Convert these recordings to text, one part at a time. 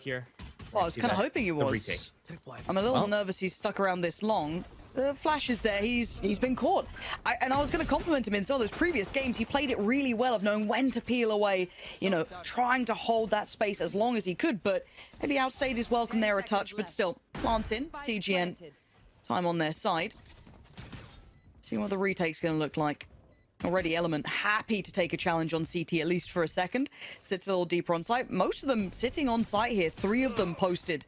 here. Well, I was kind of hoping he was. I'm a little nervous he's stuck around this long. The flash is there. He's been caught. And I was going to compliment him in some of those previous games. He played it really well of knowing when to peel away, you know, trying to hold that space as long as he could, but maybe outstayed his welcome there a touch, but still. Plants in. CGN. Time on their side. See what the retake's going to look like. Already Element happy to take a challenge on CT, at least for a second. Sits a little deeper on site. Most of them sitting on site here. 3 of them posted.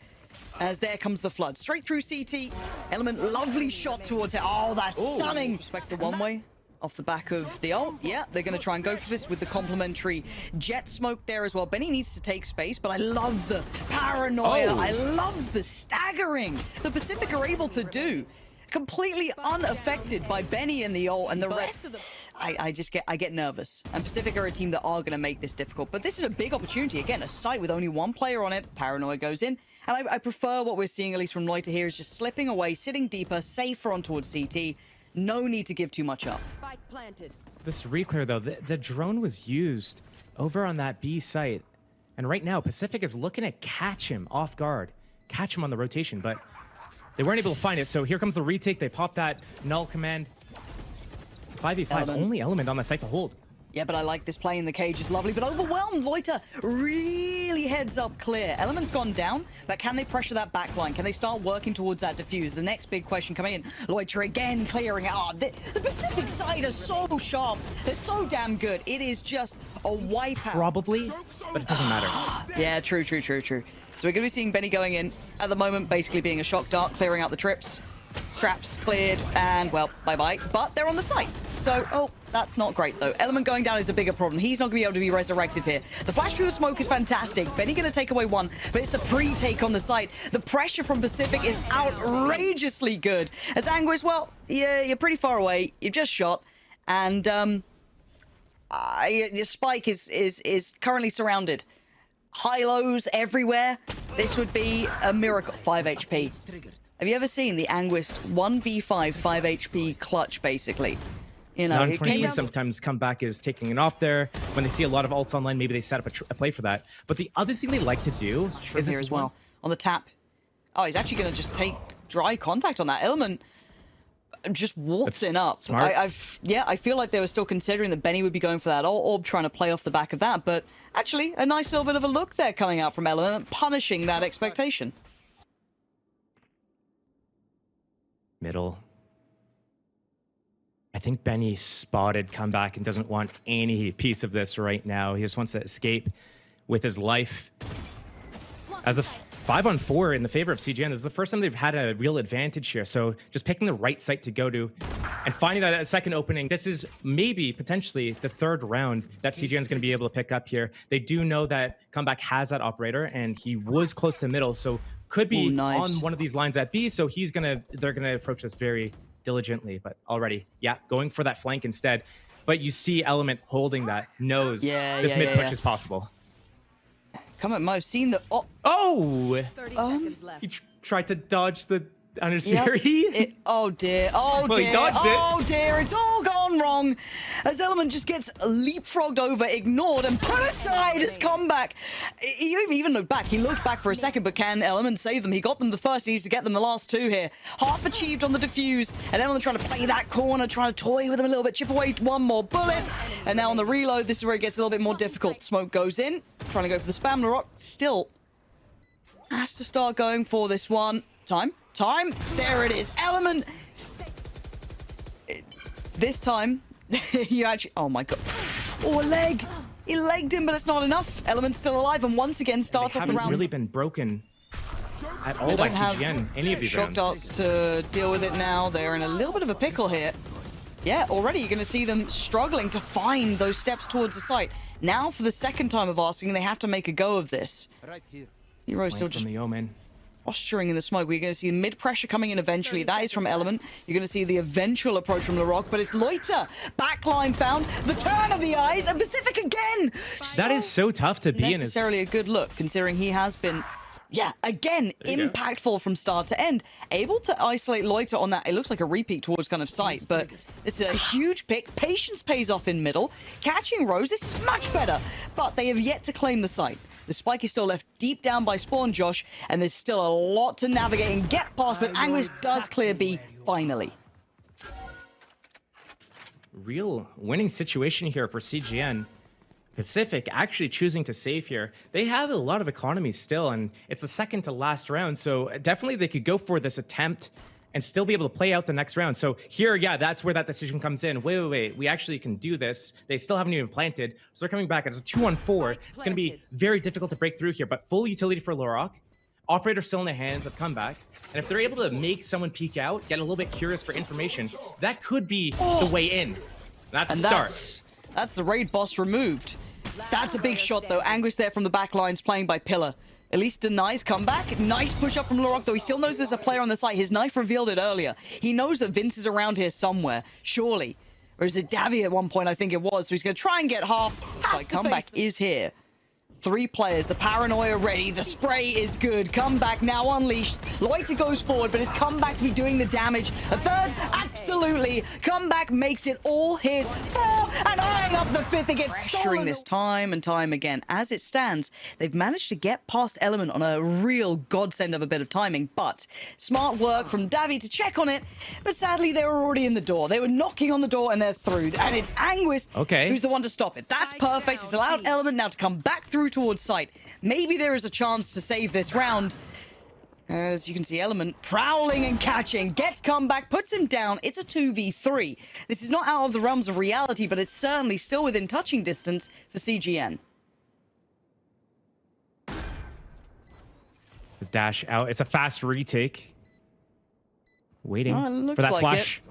As there comes the flood. Straight through CT. Element, lovely shot towards it. Oh, that's stunning. Respect the one way off the back of the ult. Yeah, they're going to try and go for this with the complementary jet smoke there as well. Benny needs to take space, but I love the paranoia. I love the staggering the Pacific are able to do. Completely unaffected by Benny and the ult, and the rest of them. I get nervous. And Pacific are a team that are going to make this difficult. But this is a big opportunity. Again, a site with only 1 player on it. Paranoia goes in. And I prefer what we're seeing, at least from Loita here, is just slipping away, sitting deeper, safer on towards CT. No need to give too much up. Spike planted. This reclear, though, the drone was used over on that B site. And right now, Pacific is looking to catch him off guard. Catch him on the rotation, but they weren't able to find it. So here comes the retake. They pop that null command. It's 5v5. Only Element on the site to hold. Yeah, but I like this play in the cage. Is lovely, but overwhelmed. Loita really heads up clear. Element's gone down, but can they pressure that back line? Can they start working towards that defuse? The next big question coming in. Loita again clearing it. Oh, the Pacific side is so sharp. They're so damn good. It is just a wipeout. Probably, but it doesn't matter. Yeah, true. So we're going to be seeing Benny going in at the moment, basically being a shock dart, clearing out the trips. Traps cleared, and, well, bye-bye. But they're on the site. So, oh, that's not great, though. Element going down is a bigger problem. He's not going to be able to be resurrected here. The flash through the smoke is fantastic. Benny going to take away 1, but it's the pre-take on the site. The pressure from Pacific is outrageously good. As Anguish, well, yeah, you're pretty far away. You've just shot. And, your Spike is currently surrounded. High-lows everywhere. This would be a miracle. 5 HP. Have you ever seen the Anguist 1v5 5 HP clutch, basically? You know, non-20 sometimes comeback is taking it off there. When they see a lot of ults online, maybe they set up a play for that. But the other thing they like to do is here as well. On the tap. Oh, he's actually going to just take dry contact on that. Element just waltzing up. Smart. I feel like they were still considering that Benny would be going for that orb, trying to play off the back of that. But actually, a nice little bit of a look there coming out from Element, punishing that expectation. Middle. I think Benny spotted comeback and doesn't want any piece of this right now. He just wants to escape with his life. As a 5-on-4 in the favor of CGN, this is the first time they've had a real advantage here. So just picking the right site to go to and finding that second opening. This is maybe potentially the 3rd round that CGN is going to be able to pick up here. They do know that comeback has that operator, and he was close to middle, so could be on one of these lines at B. So they're gonna approach this very diligently. But already, yeah, going for that flank instead. But you see Element holding that, knows this mid push is possible. Come on, I've seen the... Oh! 30 seconds left. He tried to dodge the understeer. Oh dear, oh dear, He dodged oh dear, it's all gone wrong. As Element just gets leapfrogged over, ignored, and put aside his comeback. He even looked back. He looked back for a second, but can Element save them? He got them the first, he needs to get them the last 2 here. Half achieved on the defuse, and Element trying to play that corner, trying to toy with him a little bit, chip away 1 more bullet. And now on the reload, this is where it gets a little bit more difficult. Smoke goes in, trying to go for the spam. Larok still has to start going for this one. Time. There it is. Element. This time, you actually... Oh, my God. Oh, a leg. He legged him, but it's not enough. Element's still alive, and once again starts off the round. Haven't really been broken at all by CGN, any of these shock rounds. darts to deal with it now. They're in a little bit of a pickle here. Yeah, already you're going to see them struggling to find those steps towards the site. Now, for the second time of asking, they have to make a go of this. Right here. Hero's still just... the Omen. Posturing in the smoke. We're going to see mid pressure coming in eventually. That is from Element. You're going to see the eventual approach from Larok, but it's Loita. Backline found. The turn of the eyes, and Pacific again. That is so tough to be in. Necessarily a good look, considering he has been, yeah, again, impactful from start to end. Able to isolate Loita on that. It looks like a repeat towards kind of sight, but it's a huge pick. Patience pays off in middle. Catching Rose, this is much better, but they have yet to claim the site. The spike is still left deep down by spawn, Josh, and there's still a lot to navigate and get past, but Anguis does clear B finally. Real winning situation here for CGN. PCIFIC actually choosing to save here. They have a lot of economy still, and it's the second to last round, so definitely they could go for this attempt and still be able to play out the next round. So here, yeah, that's where that decision comes in. Wait, we actually can do this. They still haven't even planted, so they're coming back. It's a 2-on-4. It's going to be very difficult to break through here, but full utility for Loic. Operator still in the hands of comeback. And if they're able to make someone peek out, get a little bit curious for information, that could be the way in. That's a start. That's the raid boss removed. That's a big shot, though. Anguis there from the back lines playing by Pillar. At least denies comeback. Nice push up from Loic, though. He still knows there's a player on the site. His knife revealed it earlier. He knows that Vince is around here somewhere, surely. Or is it Davi at one point, I think it was. So he's going to try and get half. Like, comeback is here. 3 players, the paranoia ready, the spray is good, comeback now unleashed. Loita goes forward, but it's comeback to be doing the damage. A third, absolutely. Comeback makes it all his. 4, and eyeing up the 5th. It gets stolen this time and time again. As it stands, they've managed to get past Element on a real godsend of a bit of timing, but smart work from Davi to check on it. But sadly, they were already in the door. They were knocking on the door and they're through. And it's Anguis who's the one to stop it. That's perfect. It's allowed Element now to come back through towards site. Maybe there is a chance to save this round. As you can see, Element prowling and catching, gets comeback, puts him down. It's a 2v3. This is not out of the realms of reality, but it's certainly still within touching distance for CGN. The dash out. It's a fast retake. Waiting for that like flash.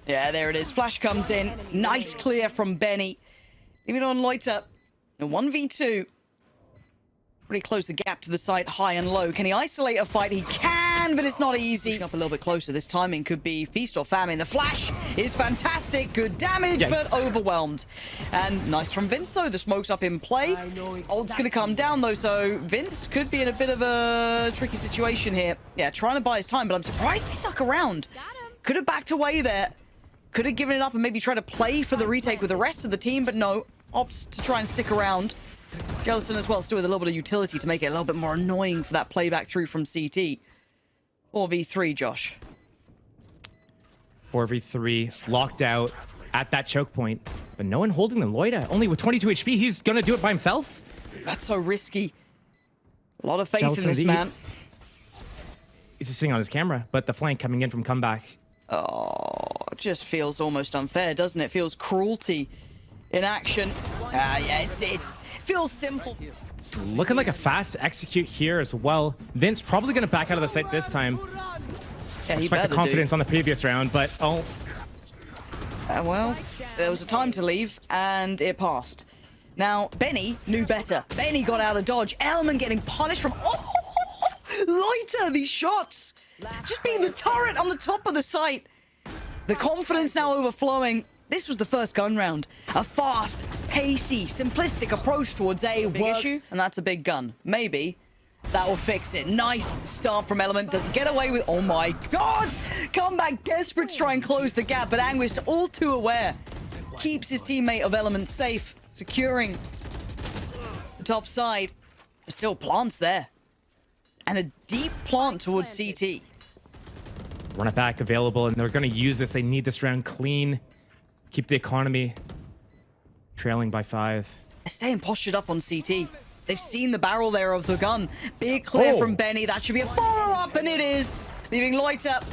Yeah, there it is. Flash comes in. Nice clear from Benny. Leave it on Loita. A 1v2. Pretty close the gap to the site, high and low. Can he isolate a fight? He can, but it's not easy. Up a little bit closer. This timing could be feast or famine. The flash is fantastic. Good damage, but overwhelmed. And nice from Vince, though. The smoke's up in play. Ult's going to come down, though, so Vince could be in a bit of a tricky situation here. Yeah, trying to buy his time, but I'm surprised he stuck around. Could have backed away there. Could have given it up and maybe tried to play for the retake with the rest of the team, but no. Opts to try and stick around. Celasun as well, still with a little bit of utility to make it a little bit more annoying for that playback through from CT. 4v3, Josh. 4v3, locked out at that choke point. But no one holding the Loita. Only with 22 HP, he's going to do it by himself? That's so risky. A lot of faith Celasun in this man. He's just sitting on his camera, but the flank coming in from comeback. Oh, it just feels almost unfair, doesn't it? Feels cruelty in action. Yeah, it feels simple. It's looking like a fast execute here as well. Vince probably going to back out of the site this time. Yeah, he respect the confidence on the previous round, but well, there was a time to leave, and it passed. Now, Benny knew better. Benny got out of dodge. Element getting punished from... Loita, these shots! Just being the turret on the top of the site. The confidence now overflowing. This was the first gun round. A fast, pacey, simplistic approach towards A works, and that's a big gun. Maybe that will fix it. Nice start from Element. Does he get away with... Oh my god! Comeback desperate to try and close the gap, but Anguis, all too aware, keeps his teammate of Element safe, securing the top side. Still plants there. And a deep plant towards CT. Run it back available, and they're going to use this. They need this round clean. Keep the economy trailing by 5. They're staying postured up on CT. They've seen the barrel there of the gun. Big clear from Benny. That should be a follow-up, and it is. Leaving Loita.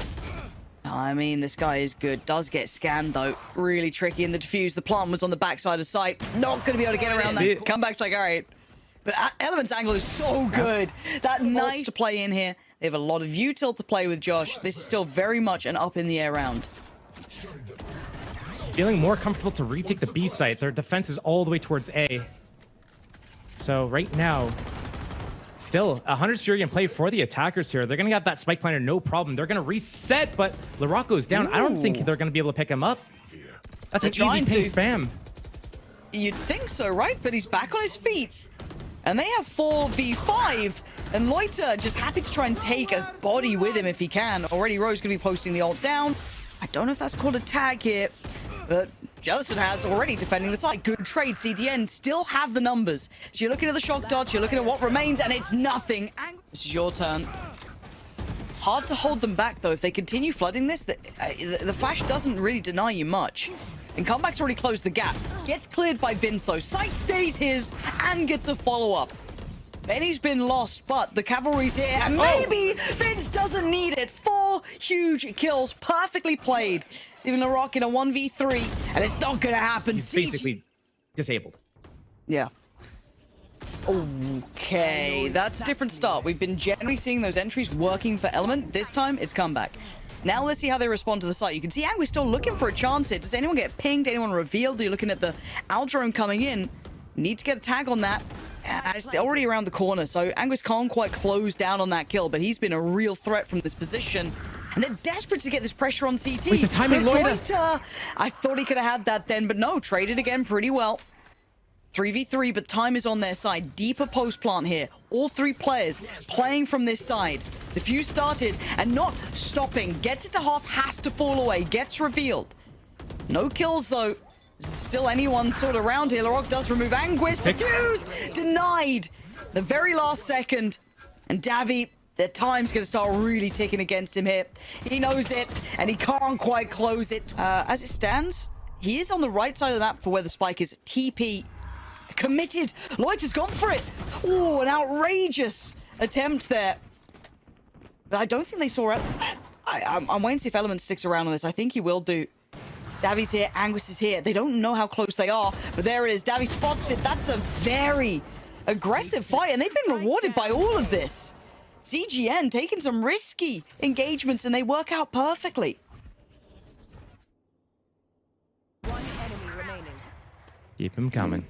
I mean, this guy is good. Does get scanned, though. Really tricky in the defuse. The plant was on the backside of sight. Not going to be able to get around that. Comeback's like, all right. But Element's angle is so good. That nice to play in here. They have a lot of util to play with, Josh. This is still very much an up-in-the-air round. Feeling more comfortable to retake the B site. Their defense is all the way towards A. So right now, still 100 Fury in play for the attackers here. They're going to get that spike planter, no problem. They're going to reset, but Loic goes down. I don't think they're going to be able to pick him up. That's an easy ping spam. You'd think so, right? But he's back on his feet. And they have 4v5. And Loita just happy to try and take a body with him if he can. Already Rose going to be posting the ult down. I don't know if that's called a tag here. But Celasun has already defending the site. Good trade. CDN still have the numbers. So you're looking at the shock dodge, you're looking at what remains, and it's nothing. This is your turn. Hard to hold them back, though. If they continue flooding this, the flash doesn't really deny you much. And Comeback's already closed the gap. Gets cleared by Vince, though. Sight stays his and gets a follow-up. Benny's been lost, but the cavalry's here, and maybe Vince doesn't need it. 4 huge kills, perfectly played. Even LaRock in a 1v3, and it's not gonna happen. He's basically disabled. Yeah. Okay, that's a different start. We've been generally seeing those entries working for Element. This time, it's Comeback. Now let's see how they respond to the site. You can see Angry's still looking for a chance here. Does anyone get pinged? Anyone revealed? You're looking at the Aldrome coming in. Need to get a tag on that. It's already around the corner, so Angus can't quite close down on that kill, but he's been a real threat from this position. And they're desperate to get this pressure on CT. Wait, the timing, Loita! I thought he could have had that then, but no, traded again pretty well. 3v3, but time is on their side. Deeper post plant here. All 3 players playing from this side. The fuse started and not stopping. Gets it to half, has to fall away. Gets revealed. No kills, though. Still anyone sort of around here. LaRock does remove Anguis. Fuse denied. The very last second. And Davi, their time's going to start really ticking against him here. He knows it, and he can't quite close it. As it stands, he is on the right side of the map for where the spike is. TP committed. Loita's gone for it. Oh, an outrageous attempt there. But I don't think they saw it. I'm waiting to see if Element sticks around on this. I think he will do. Davi's here, Angus is here. They don't know how close they are, but there it is. Davi spots it. That's a very aggressive fight, and they've been rewarded by all of this. CGN taking some risky engagements, and they work out perfectly. One enemy remaining. Keep him coming.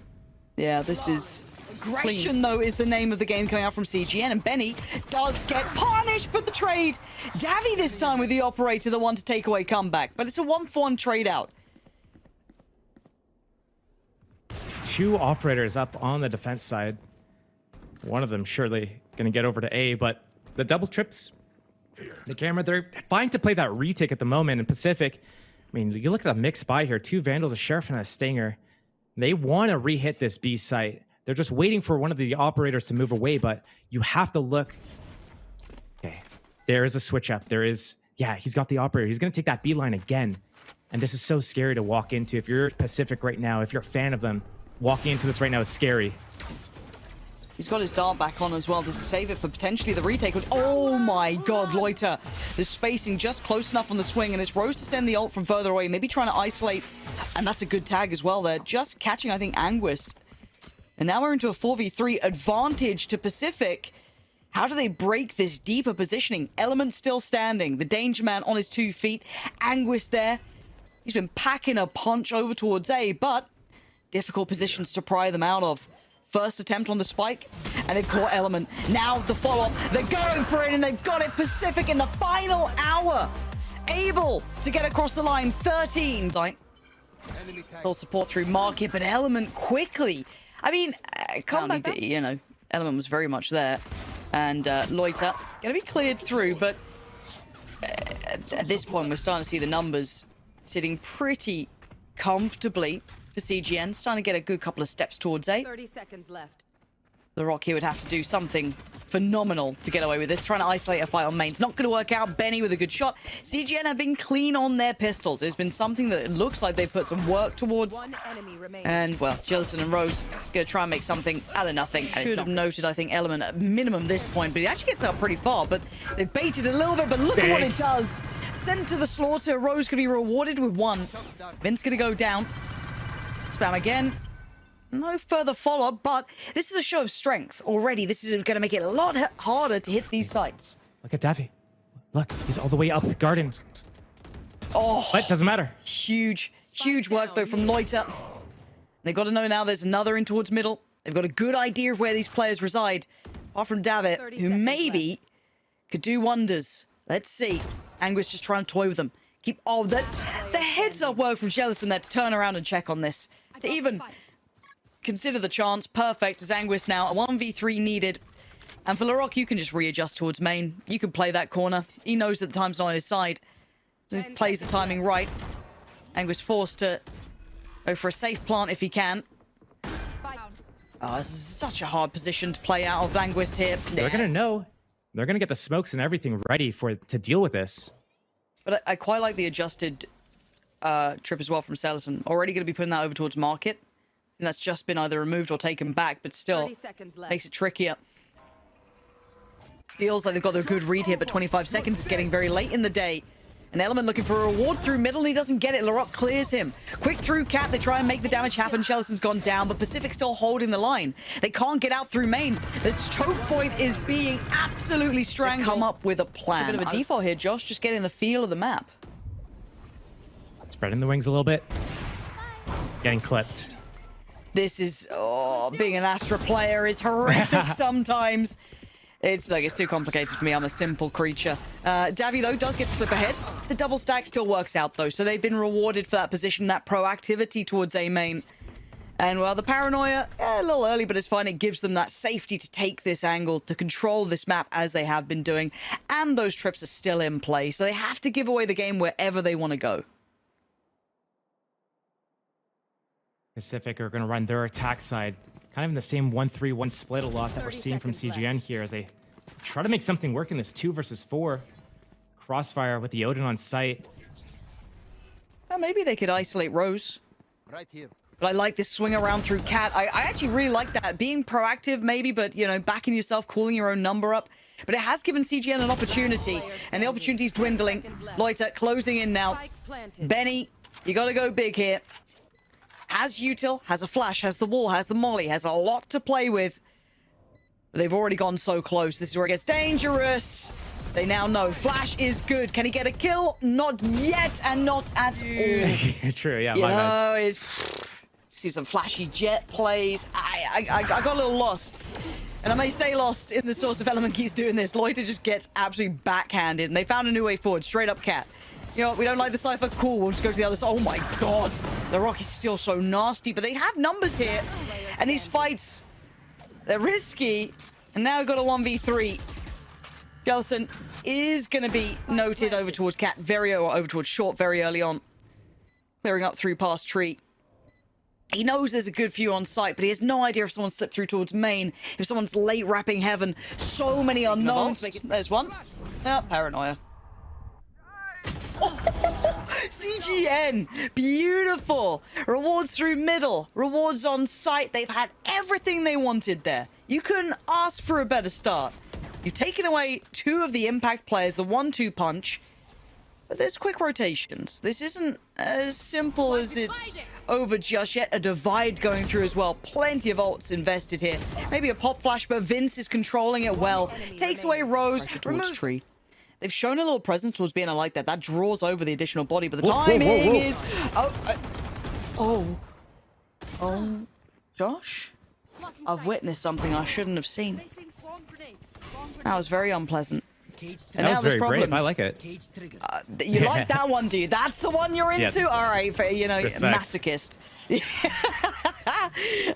Yeah, this is... Aggression, though, is the name of the game coming out from CGN, and Benny does get punished for the trade. Davi this time with the operator, the one to take away Comeback, but it's a 1-for-1 trade out. 2 operators up on the defense side. One of them surely going to get over to A, but the double trips, the camera, they're fine to play that retake at the moment. In Pacific, I mean, you look at the mixed buy here, 2 Vandals, a Sheriff, and a Stinger. They want to re-hit this B site. They're just waiting for one of the operators to move away, but you have to look. Okay, there is a switch up. There is, yeah, he's got the operator. He's going to take that B line again. And this is so scary to walk into. If you're Pacific right now, if you're a fan of them, walking into this right now is scary. He's got his dart back on as well. Does he save it for potentially the retake? Oh my god, Loita. The spacing just close enough on the swing, and it's Rose to send the ult from further away, maybe trying to isolate. And that's a good tag as well there. Just catching, I think, Anguist. And now we're into a 4v3 advantage to Pacific. How do they break this deeper positioning? Element still standing. The Danger Man on his 2 feet. Anguist there. He's been packing a punch over towards A, but difficult positions to pry them out of. First attempt on the spike, and they've caught Element. Now the follow-up. They're going for it, and they've got it. Pacific in the final hour. Able to get across the line. 13. Full support through Market, but Element quickly. I mean, Comeback, you know, Element was very much there. And Loita going to be cleared through, but at this point, we're starting to see the numbers sitting pretty comfortably for CGN. Starting to get a good couple of steps towards A. 30 seconds left. LaRock here would have to do something phenomenal to get away with this. Trying to isolate a fight on main. It's not going to work out. Benny with a good shot. CGN have been clean on their pistols. It's been something that it looks like they've put some work towards. One enemy remaining. And, well, Celasun and Rose going to try and make something out of nothing. Should have noted, I think, Element at minimum this point, but he actually gets out pretty far. But they've baited a little bit, but look at what it does. Sent to the slaughter. Rose going to be rewarded with 1. Vince going to go down. Spam again. No further follow-up, but this is a show of strength already. This is going to make it a lot harder to hit these sites. Look at Davi. Look, he's all the way up the garden. Oh, But doesn't matter. huge work, though, from Loita. They've got to know now there's another in towards middle. They've got a good idea of where these players reside. Apart from David, who maybe could do wonders. Let's see. Anguis just trying to toy with them. The heads-up work from Celasun there to turn around and check on this. To even consider the chance. Perfect as Anguis now. A 1v3 needed. And for LaRock, you can just readjust towards main. You can play that corner. He knows that the time's not on his side. So he plays the timing right. Anguis forced to go for a safe plant if he can. Spike. Oh, this is such a hard position to play out of Anguis here. They're going to know. They're going to get the smokes and everything ready to deal with this. But I quite like the adjusted trip as well from Celasun. Already going to be putting that over towards market. And that's just been either removed or taken back, but still 30 seconds left. makes it trickier. Feels like they've got their good read here, but 25 seconds is getting very late in the day. An Element looking for a reward through middle, and he doesn't get it. Larocque clears him. Quick through Cat. They try and make the damage happen. Chelasun's gone down, but Pacific still holding the line. They can't get out through main. The choke point is being absolutely strangled. They come up with a plan. A bit of a default here, Josh. Just getting the feel of the map. Spreading the wings a little bit. Getting clipped. This is... Oh, being an Astra player is horrific sometimes. It's like, it's too complicated for me. I'm a simple creature. Davi, though, does get to slip ahead. The double stack still works out, though. So they've been rewarded for that position, that proactivity towards A main. And, well, the paranoia, a little early, but it's fine. It gives them that safety to take this angle, to control this map as they have been doing. And those trips are still in play. So they have to give away the game wherever they want to go. Pacific are going to run their attack side. Kind of in the same 1-3-1 split a lot that we're seeing from CGN here as they try to make something work in this 2 versus 4. Crossfire with the Odin on site. Well, maybe they could isolate Rose. Right here. But I like this swing around through Cat. I actually really like that. Being proactive, maybe, but, you know, backing yourself, calling your own number up. But it has given CGN an opportunity, and the opportunity's dwindling. Loita closing in now. Spike planted. Benny, you got to go big here. Has util, has a flash, has the wall, has the molly, has a lot to play with. But they've already gone so close. This is where it gets dangerous. They now know flash is good. Can he get a kill? Not yet, and not at all. True, yeah. You My bad. know, it's see some flashy jet plays. I got a little lost. And I may stay lost in the source of Element keeps doing this. Loita just gets absolutely backhanded, and they found a new way forward. Straight up Cat. You know what? We don't like the Cypher. Cool. We'll just go to the other side. Oh my god. The Rock is still so nasty, but they have numbers here. And these fights, they're risky. And now we've got a 1v3. Celasun is going to be noted over towards Cat over towards Short very early on. Clearing up through past tree. He knows there's a good few on site, but he has no idea if someone slipped through towards main, if someone's late wrapping heaven. So many unknowns. There's one. Oh, paranoia. Oh, CGN, beautiful. Rewards through middle, rewards on site. They've had everything they wanted there. You couldn't ask for a better start. You've taken away 2 of the impact players, the 1-2 punch. But there's quick rotations. This isn't as simple as it's over just yet. A divide going through as well. Plenty of ults invested here. Maybe a pop flash, but Vince is controlling it well. Takes away Rose, removes tree. They've shown a little presence towards being like that. That draws over the additional body, but the timing is... Oh, Josh? I've witnessed something I shouldn't have seen. That was very unpleasant. And That was very brave. I like it. You like that one, do you? That's the one you're into? Yes. All right, you know, Respect. masochist.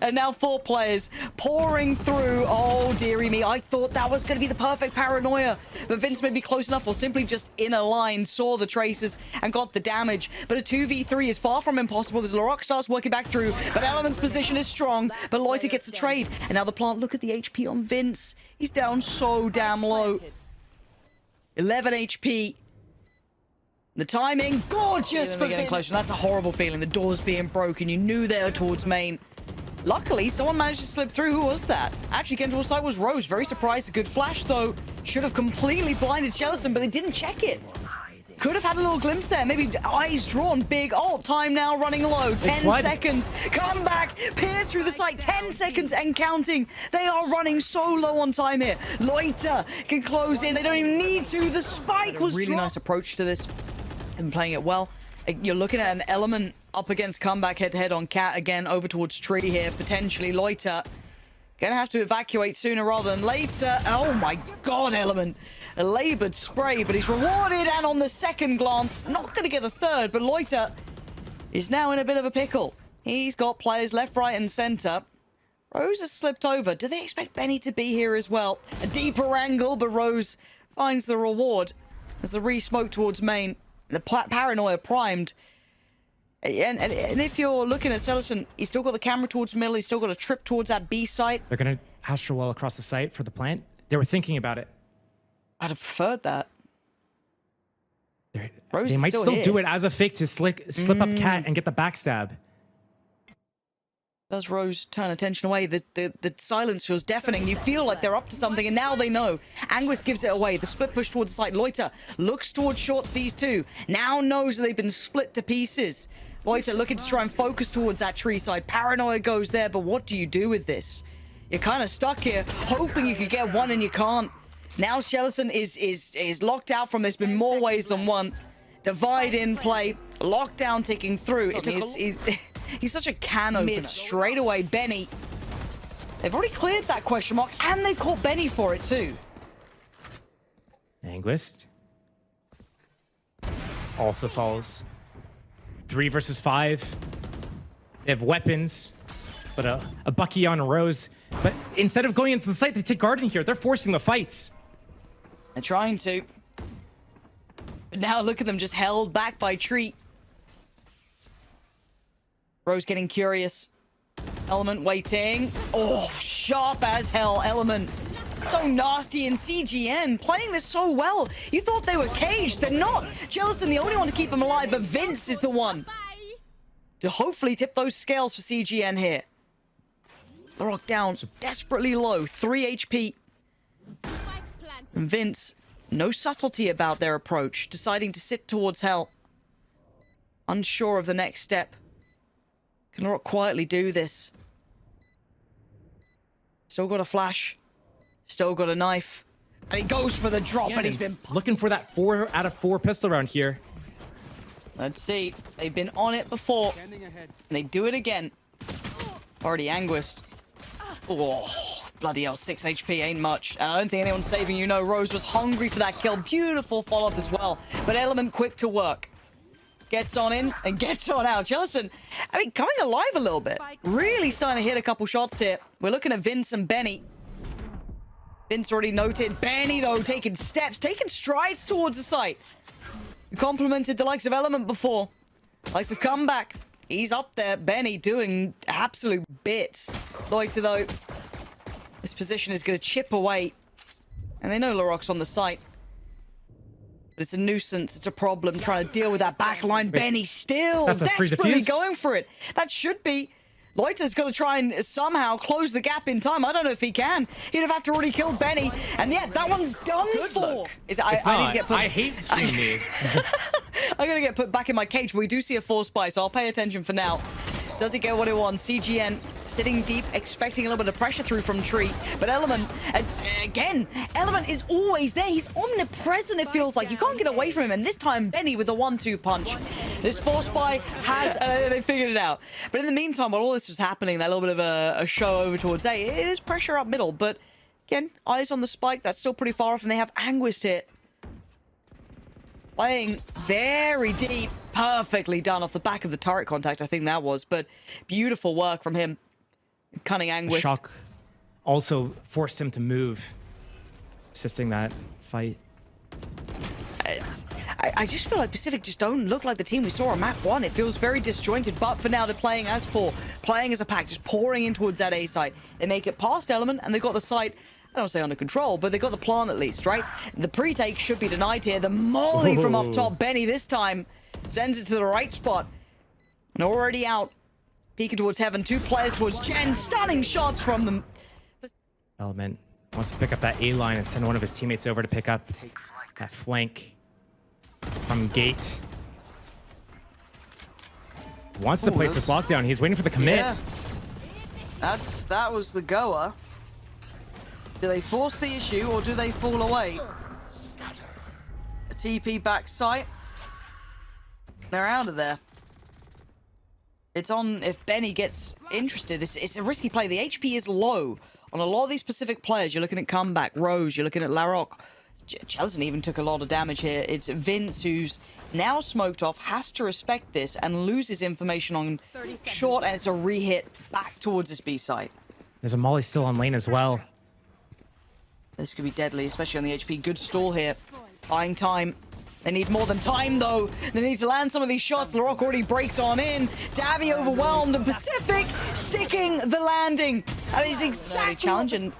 And now 4 players pouring through. Oh, dearie me. I thought that was going to be the perfect paranoia. But Vince may be close enough or simply just in a line, saw the traces and got the damage. But a 2v3 is far from impossible as Larocque starts working back through. But Element's position is strong. But Loita gets the trade. And now the plant. Look at the HP on Vince. He's down so damn low. 11 HP. The timing, gorgeous for getting closer. That's a horrible feeling. The door's being broken. You knew they were towards main. Luckily, someone managed to slip through. Who was that? Actually, getting towards side was Rose. Very surprised. A good flash, though. Should have completely blinded Celasun, but they didn't check it. Could have had a little glimpse there. Maybe eyes drawn. Big ult. Time now running low. 10 seconds. Come back. Pierce through the site. 10 seconds and counting. They are running so low on time here. Loita can close in. They don't even need to. The spike was really nice approach to this. And playing it well. You're looking at an Element up against comeback head-to-head on Cat again. Over towards tree here. Potentially Loita. Gonna have to evacuate sooner rather than later. Oh my god, Element. A labored spray, but he's rewarded, and on the second glance, not gonna get the third, but Loita is now in a bit of a pickle. He's got players left, right, and center. Rose has slipped over. Do they expect Benny to be here as well? A deeper angle, but Rose finds the reward as the re-smoke towards main. The paranoia primed. And if you're looking at Celasun, he's still got the camera towards middle. He's still got a trip towards that B site. They're going to Astral Well across the site for the plant. They were thinking about it. I'd have preferred that. They might still do it as a fake to slip up Cat and get the backstab. Does Rose turn attention away? The silence feels deafening. You feel like they're up to something, and now they know. Anguis gives it away. The split push towards the side. Loita looks towards short C's too. Now knows that they've been split to pieces. Loita looking to try and focus towards that tree side. Paranoia goes there, but what do you do with this? You're kind of stuck here, hoping you could get one, and you can't. Now Celasun is locked out from this in more ways than one. Divide in play, lockdown ticking through. He's such a can opener. Straight away, Benny. They've already cleared that question mark, and they've caught Benny for it too. Anguist also falls. 3 versus 5. They have weapons, but a Bucky on a Rose. But instead of going into the site, they take Garden here. They're forcing the fights. They're trying to. But now look at them just held back by Tree. Rose getting curious. Element waiting. Oh, sharp as hell, Element. So nasty, and CGN playing this so well. You thought they were caged. They're not. Celasun the only one to keep them alive, but Vince is the one to hopefully tip those scales for CGN here. The rock down desperately low. 3 HP. And Vince, no subtlety about their approach, deciding to sit towards hell. Unsure of the next step. Can Rock quietly do this? Still got a flash. Still got a knife. And he goes for the drop, and he's been looking for that 4 out of 4 pistol round here. Let's see. They've been on it before. And they do it again. Already anguished. Oh, bloody hell. 6 HP ain't much. I don't think anyone's saving you. No, Rose was hungry for that kill. Beautiful follow-up as well. But Element quick to work. Gets on in and gets on out. Celasun, I mean, coming alive a little bit. Really starting to hit a couple shots here. We're looking at Vince and Benny. Vince already noted. Benny, though, taking steps, taking strides towards the site. We complimented the likes of Element before. Likes of Comeback. He's up there. Benny doing absolute bits. Loita, though, this position is going to chip away. And they know Laroc's on the site. But it's a nuisance. It's a problem trying to deal with that backline. Benny still desperately going for it. That should be. Loita's going to try and somehow close the gap in time. I don't know if he can. He'd have to already killed Benny. And yet, that one's done for. I hate stream me. I'm going to get put back in my cage, but we do see a 4 spy, so I'll pay attention for now. Does he get what he wants? CGN sitting deep, expecting a little bit of pressure through from Tree. But Element, again, Element is always there. He's omnipresent, it feels like. You can't get away from him. And this time, Benny with a 1-2 punch. This 4 spy has, they figured it out. But in the meantime, while all this was happening, that little bit of a show over towards A, it is pressure up middle. But again, eyes on the spike. That's still pretty far off, and they have Anguished here. Playing very deep. Perfectly done off the back of the turret contact, I think that was. But beautiful work from him. Cunning Anguished. Shock also forced him to move, assisting that fight. I just feel like Pacific just don't look like the team we saw on map 1. It feels very disjointed, but for now they're playing as 4, playing as a pack, just pouring in towards that A site. They make it past Element, and they got the site, I don't say under control, but they got the plan at least, right? The pre-take should be denied here. The molly from up top, Benny this time sends it to the right spot. And already out. Peeking towards Heaven, 2 players towards Jen. Stunning shots from them. Element wants to pick up that A line and send one of his teammates over to pick up that flank from Gate. Wants to place this lockdown. He's waiting for the commit. Yeah. That was the goer. Do they force the issue or do they fall away? A TP back site. They're out of there. It's on if Benny gets interested. It's a risky play. The HP is low on a lot of these specific players. You're looking at Comeback, Rose, you're looking at Larocque. Celasun even took a lot of damage here. It's Vince who's now smoked off, has to respect this and loses information on short, and it's a re-hit back towards this B site. There's a molly still on lane as well. This could be deadly, especially on the HP. Good stall here. Buying time. They need more than time, though. They need to land some of these shots. Larocque already breaks on in. Davy overwhelmed, and Pacific sticking the landing. That is exactly challenge, and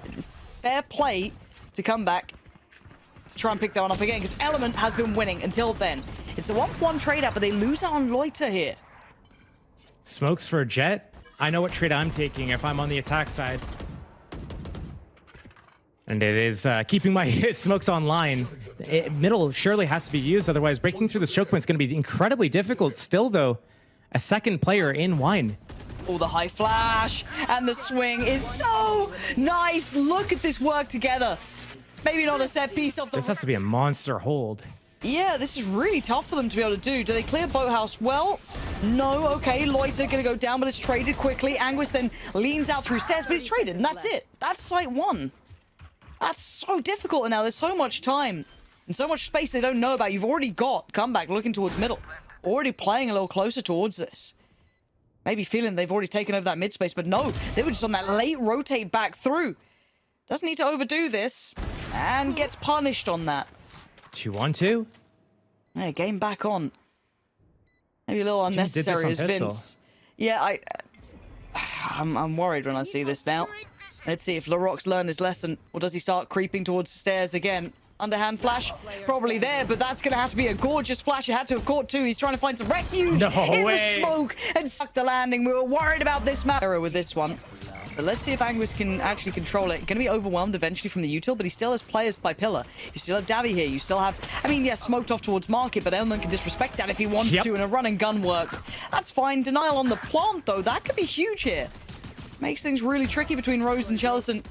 fair play to come back to try and pick that one up again, because Element has been winning until then. It's a 1-1 trade out, but they lose out on Loita here. Smokes for Jet. I know what trade I'm taking if I'm on the attack side. And it is keeping my smokes online. Middle surely has to be used, otherwise breaking through this choke point is going to be incredibly difficult. Still, though, a second player in wine. Oh, the high flash and the swing is so nice. Look at this work together. Maybe not a set piece off the... This has to be a monster hold. Yeah, this is really tough for them to be able to do. Do they clear Boathouse? Well, no. Okay, Loita going to go down, but it's traded quickly. Anguis then leans out through stairs, but he's traded, and that's it. That's site one. That's so difficult now. There's so much time and so much space they don't know about. You've already got Comeback looking towards middle. Already playing a little closer towards this. Maybe feeling they've already taken over that mid space, but no. They were just on that late rotate back through. Doesn't need to overdo this. And gets punished on that. 2-on-2. Yeah, game back on. Maybe a little unnecessary as Vince. Yeah, I'm worried when I see this now. Let's see if Larocque's learned his lesson, or does he start creeping towards the stairs again? Underhand flash, probably there, but that's going to have to be a gorgeous flash. It had to have caught too. He's trying to find some refuge in the smoke and suck the landing. We were worried about this map error with this one. But let's see if Anguis can actually control it. Going to be overwhelmed eventually from the util, but he still has players by pillar. You still have Davy here. You still have, I mean, yeah, smoked off towards market, but Element can disrespect that if he wants to, and a run and gun works. That's fine. Denial on the plant, though. That could be huge here. Makes things really tricky between Rose and Celasun.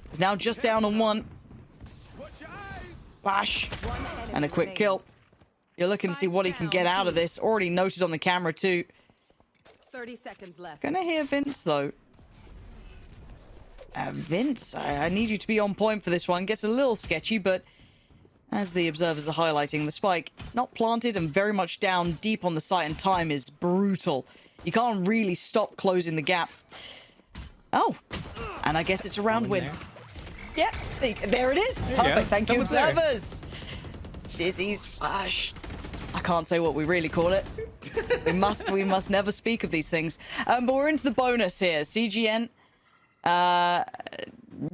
He's now just down on one. Flash. And a quick kill. You're looking to see what he can get out of this. Already noted on the camera, too. 30 seconds left. Gonna hear Vince, though. Vince, I need you to be on point for this one. Gets a little sketchy, but as the observers are highlighting, the spike not planted and very much down deep on the site, and time is brutal. You can't really stop closing the gap. Oh, and I guess it's a round win. Yeah, there it is. Perfect. Thank you, observers. Dizzy's flash. I can't say what we really call it. we must never speak of these things. But we're into the bonus here. CGN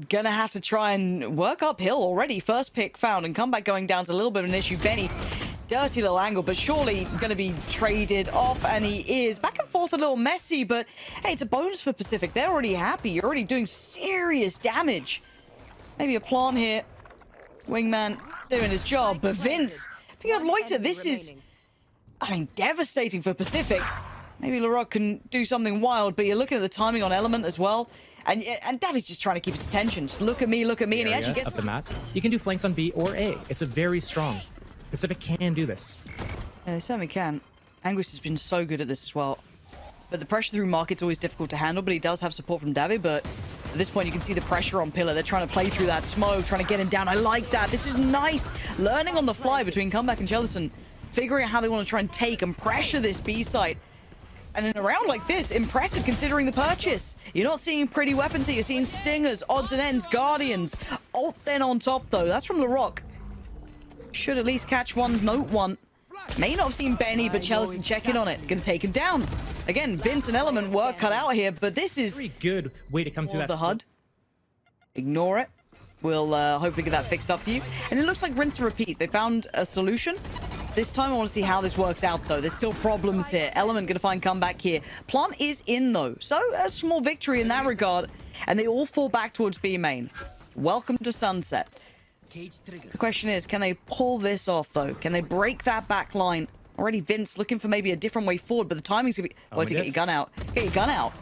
gonna have to try and work uphill already. First pick found, and Comeback going down to a little bit of an issue. Benny, dirty little angle, but surely going to be traded off, and he is. Back and forth a little messy, but hey, it's a bonus for Pacific. They're already happy. You're already doing serious damage. Maybe a plant here. Wingman doing his job, but Vince picking up Loita. This is, I mean, devastating for Pacific. Maybe Larocque can do something wild, but you're looking at the timing on Element as well. And Davy's just trying to keep his attention. Just look at me, and he actually gets up the map. You can do flanks on B or A. It's a very strong. Pacific can do this. Yeah, they certainly can. Anguis has been so good at this as well. But the pressure through market's always difficult to handle, but he does have support from Davy. But at this point, you can see the pressure on Pillar. They're trying to play through that smoke, trying to get him down. I like that. This is nice. Learning on the fly between Comeback and Celasun, figuring out how they want to try and take and pressure this B site. And in a round like this, impressive considering the purchase. You're not seeing pretty weapons here. You're seeing Stingers, odds and ends, Guardians. Ult then on top, though. That's from Larocque. Should at least catch one, note one. May not have seen Benny, but Celasun checking on it. Gonna take him down. Again, Vince and Element work cut out here, but this is... Very good way to come through that the HUD. Ignore it. We'll hopefully get that fixed up for you. And it looks like rinse and repeat. They found a solution. This time I want to see how this works out, though. There's still problems here. Element going to find comeback here. Plant is in, though. So a small victory in that regard. And they all fall back towards B main. Welcome to Sunset. The question is, can they pull this off, though? Can they break that back line? Already Vince looking for maybe a different way forward, but the timing's going to be... Loita, get your gun out. Get your gun out.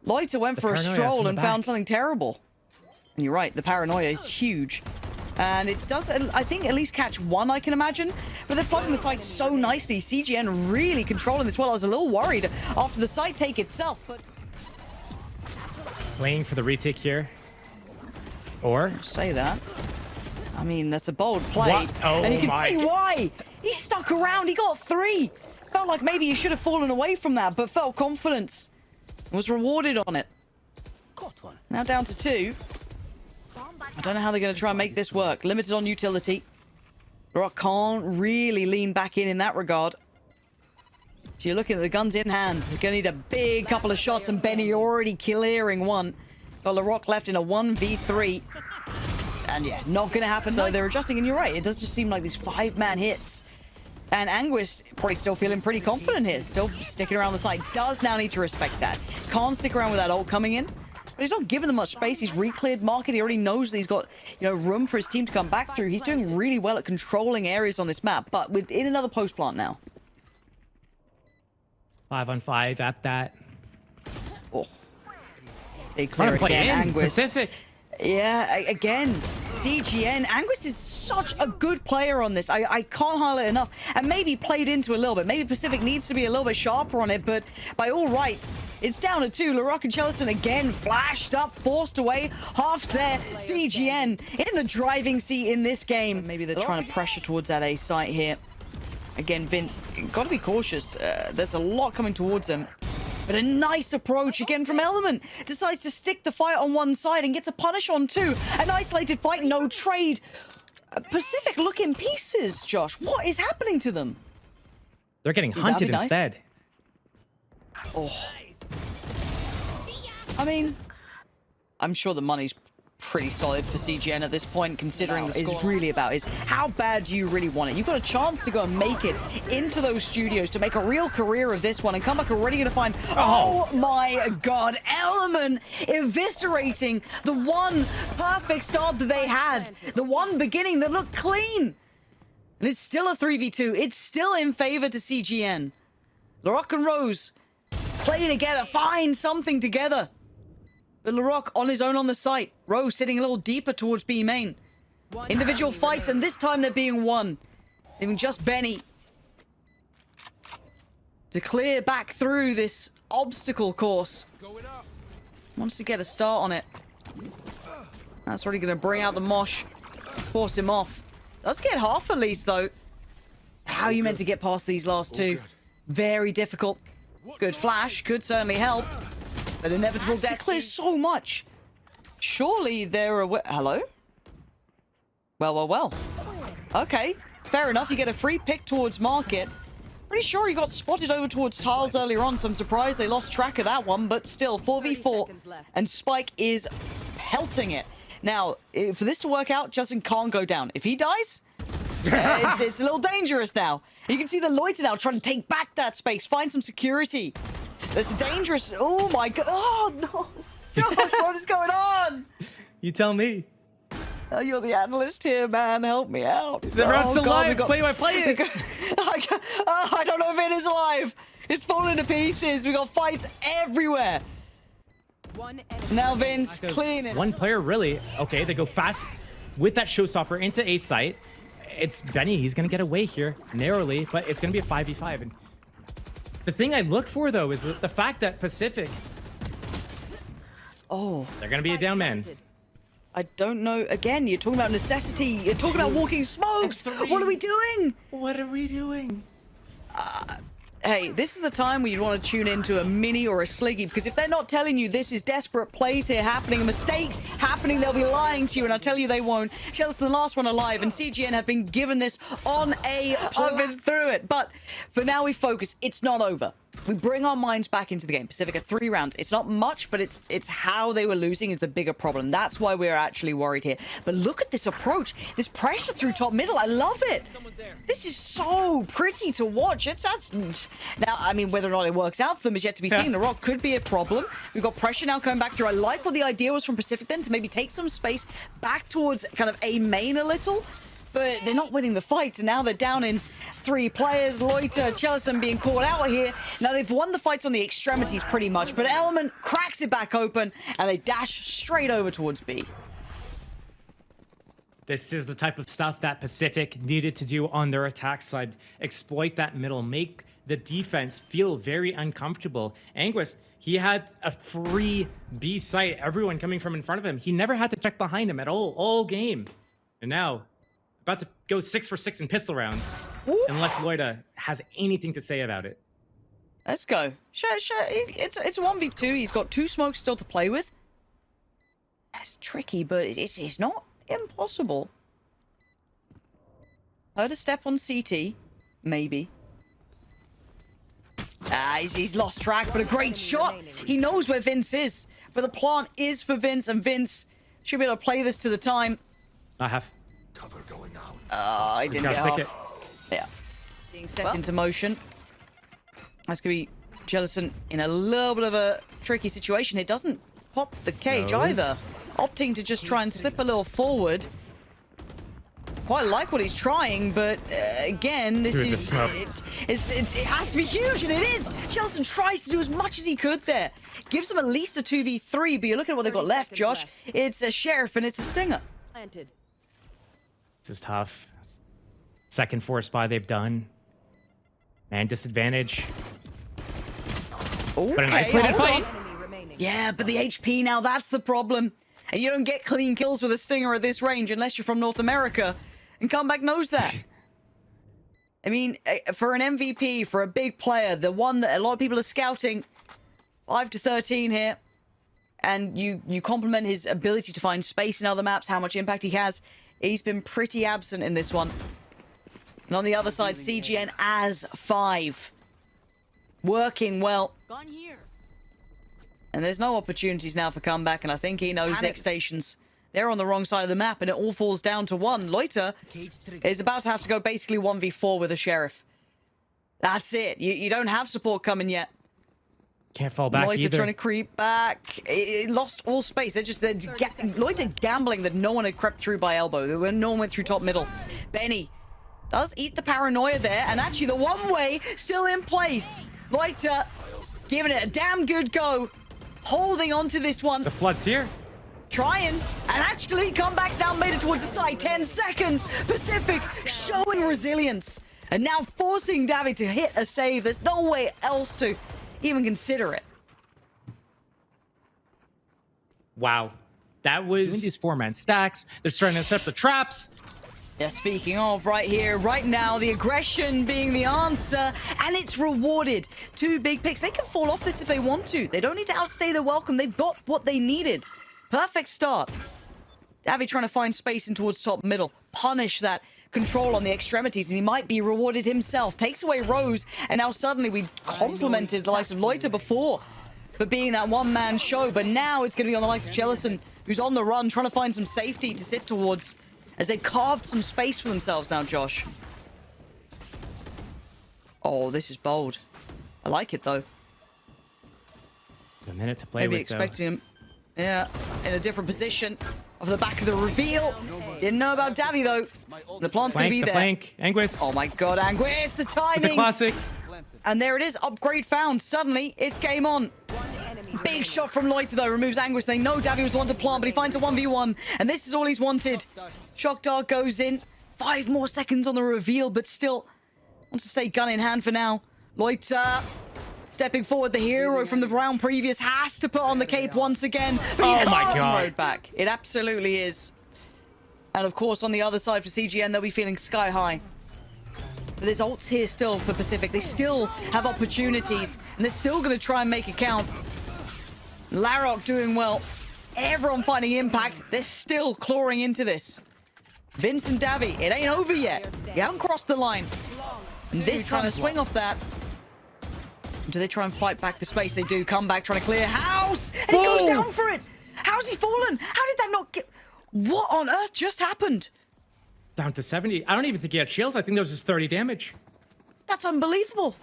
Loita went for a stroll and found something terrible. And you're right, the paranoia is huge. And it does, I think, at least catch one, I can imagine. But they're flooding the site so nicely. CGN really controlling this well. I was a little worried after the site take itself, but... Playing for the retake here. Or? Say that. I mean, that's a bold play. What? Oh, and you can see why. He stuck around. He got 3. Felt like maybe he should have fallen away from that, but felt confidence. Was rewarded on it. Now down to 2. I don't know how they're going to try and make this work. Limited on utility. Rock can't really lean back in that regard. So you're looking at the guns in hand. You're going to need a big couple of shots, and Benny already clearing one. Got LaRock left in a 1v3. And yeah, not going to happen. So they're adjusting, and you're right. It does just seem like these 5-man hits. And Anguist probably still feeling pretty confident here. Still sticking around the side. Does now need to respect that. Can't stick around with that ult coming in. But he's not giving them much space. He's re-cleared market. He already knows that he's got, room for his team to come back through. He's doing really well at controlling areas on this map. But within another post plant now. 5-on-5 at that. Oh. They clear again. Anguist. Pacific. Yeah, again, CGN. Anguist is such a good player on this. I can't highlight it enough. And maybe played into a little bit. Maybe Pacific needs to be a little bit sharper on it, but by all rights, it's down to 2. LaRock and Celasun again flashed up, forced away. Half's there. CGN in the driving seat in this game. Maybe they're trying to pressure towards that A site here. Again, Vince, got to be cautious. There's a lot coming towards them. But a nice approach again from Element. Decides to stick the fight on one side and gets a punish on 2. An isolated fight, no trade. Pacific look in pieces, Josh. What is happening to them? They're getting hunted instead. Oh. I mean, I'm sure the money's pretty solid for CGN at this point, considering it's really about is how bad do you really want it? You've got a chance to go and make it into those studios to make a real career of this one, and come back already going to find, oh my god, Element eviscerating the one perfect start that they had, the one beginning that looked clean. And it's still a 3v2. It's still in favor to CGN. LaRock and Rose play together, find something together. But LaRock on his own on the site. Rose sitting a little deeper towards B main. Individual fights, and this time they're being won. Leaving just Benny to clear back through this obstacle course. Wants to get a start on it. That's already going to bring out the mosh. Force him off. Does get half at least, though. How are you meant to get past these last 2? Very difficult. Good flash. Could certainly help. But inevitable death clears so much. Surely they're aware. Hello? Well. Okay, fair enough. You get a free pick towards market. Pretty sure he got spotted over towards tiles earlier on, so I'm surprised they lost track of that one. But still, 4v4, and Spike is pelting it. Now, for this to work out, Justin can't go down. If he dies, it's a little dangerous now. And you can see the Loita now trying to take back that space, find some security. That's dangerous. Oh my god. Oh no. Gosh, what is going on? You tell me. Oh, you're the analyst here, man. Help me out. The rest alive. Play by play. I don't know if it is alive. It's falling to pieces. We got fights everywhere. Now Vince, clean it. One player really. Okay, they go fast with that showstopper into A site. It's Benny. He's going to get away here narrowly, but it's going to be a 5v5. And the thing I look for, though, is the fact that Pacific... Oh. They're going to be a down man. I don't know. Again, you're talking about necessity. You're talking about walking smokes. What are we doing? What are we doing? Hey, this is the time where you'd want to tune into a mini or a sliggy, because if they're not telling you this is desperate plays here happening, mistakes happening, they'll be lying to you, and I'll tell you they won't. Celasun's the last one alive, and CGN have been given this on a... I've been through it, but for now we focus. It's not over. We bring our minds back into the game. Pacific are 3 rounds. It's not much, but it's how they were losing is the bigger problem. That's why we're actually worried here. But look at this approach. This pressure through top middle. I love it. This is so pretty to watch. Now, I mean, whether or not it works out for them is yet to be seen. The Rock could be a problem. We've got pressure now coming back through. I like what the idea was from Pacific then, to maybe take some space back towards kind of A main a little. But they're not winning the fights, and now they're down in 3 players. Loita, Celasun being caught out here. Now they've won the fights on the extremities pretty much, but Element cracks it back open, and they dash straight over towards B. This is the type of stuff that Pacific needed to do on their attack side. Exploit that middle, make the defense feel very uncomfortable. Anguist, he had a free B site, everyone coming from in front of him. He never had to check behind him at all game. And now, about to go 6 for 6 in pistol rounds. Ooh. Unless Loita has anything to say about it. Let's go. It's a 1v2. He's got 2 smokes still to play with. That's tricky, but it's not impossible. Heard a step on CT. Maybe. He's lost track, but a great shot. He knows where Vince is. But the plant is for Vince, and Vince should be able to play this to the time. I have. Cover going out. I didn't get Stick it. Yeah. Being set into motion. That's going to be Celasun in a little bit of a tricky situation. It doesn't pop the cage either. Opting to just try and slip a little forward. Quite like what he's trying, but again, this is it has to be huge, and it is. Celasun tries to do as much as he could there. Gives him at least a 2v3, but you look at what they've got left, Josh. It's a Sheriff and it's a Stinger. Planted. This is tough. Second force buy they've done. Man disadvantage. Okay, But an isolated fight. Enemy remaining. Yeah, but the HP now, that's the problem. And you don't get clean kills with a Stinger at this range unless you're from North America. And Comeback knows that. I mean, for an MVP, for a big player, the one that a lot of people are scouting, 5 to 13 here, and you compliment his ability to find space in other maps, how much impact he has. He's been pretty absent in this one. And on the other side, CGN as 5. Working well. Gone here. And there's no opportunities now for Comeback, and I think he knows next stations. They're on the wrong side of the map, and it all falls down to one. Loita is about to have to go basically 1v4 with a Sheriff. That's it. You don't have support coming yet. Can't fall back Loita either. trying to creep back. It lost all space. Loita gambling that no one had crept through by elbow. No one went through top middle. Benny does eat the paranoia there, and actually the one way still in place. Loita giving it a damn good go. Holding on to this one. The flood's here. Trying, and actually Comeback's now made it towards the side. 10 seconds. Pacific showing resilience. And now forcing Davi to hit a save. There's no way else to even consider it. Wow. That was... Doing these 4-man stacks. They're starting to set up the traps. Yeah, speaking of, right here, right now, the aggression being the answer, and it's rewarded. 2 big picks. They can fall off this if they want to. They don't need to outstay their welcome. They've got what they needed. Perfect start. Davi trying to find space in towards top middle. Punish that control on the extremities, and he might be rewarded himself. Takes away Rose, and now suddenly we complimented the likes of Loita before for being that one-man show, but now it's going to be on the likes of Celasun, who's on the run, trying to find some safety to sit towards, as they've carved some space for themselves now, Josh. Oh, this is bold. I like it, though. A minute to play Maybe with, expecting him, yeah, in a different position off the back of the reveal. Didn't know about Davi, though. The plant's going to be there. Flank, Anguis. Oh, my God, Anguis, the timing. The classic. And there it is, upgrade found. Suddenly, it's game on. Big shot from Loita, though, removes Anguis. They know Davi was the one to plant, but he finds a 1v1, and this is all he's wanted. Shock Dart goes in. 5 more seconds on the reveal, but still wants to stay gun in hand for now. Loita stepping forward. The hero from the round previous has to put on the cape once again. But Oh my God. Right back. It absolutely is. And of course, on the other side for CGN, they'll be feeling sky high. But there's ults here still for Pacific. They still have opportunities, and they're still going to try and make it count. Larok doing well. Everyone finding impact. They're still clawing into this. Vince and Davi, it ain't over yet. You haven't crossed the line. And this trying to swing off that. Do they try and fight back the space? They do. Come back, trying to clear house. And he goes down for it. How's he fallen? How did that not get... What on earth just happened? Down to 70. I don't even think he had shields. I think that was just 30 damage. That's unbelievable.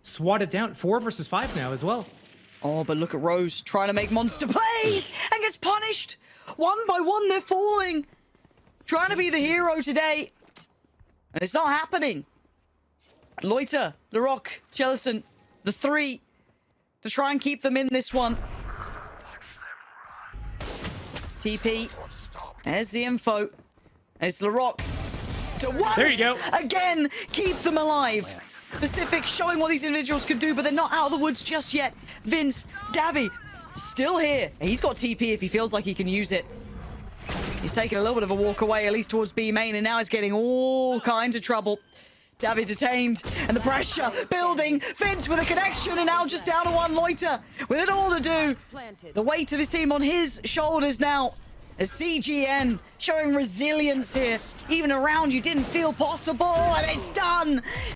Swatted down. 4 versus 5 now as well. Oh, but look at Rose trying to make monster plays and gets punished. 1 by 1, they're falling. Trying to be the hero today. And it's not happening. Loita, the Rock, Celasun, the 3 to try and keep them in this one. TP. There's the info. And it's Larok to once There you go. again keep them alive. Pacific showing what these individuals could do, but they're not out of the woods just yet. Vince, Davi, still here. He's got TP if he feels like he can use it. He's taking a little bit of a walk away, at least towards B main, and now he's getting all kinds of trouble. Davi detained, and the pressure building. Vince with a connection, and now just down to 1. Loita with it all to do. The weight of his team on his shoulders now. A CGN showing resilience here. Even around you didn't feel possible, and it's done.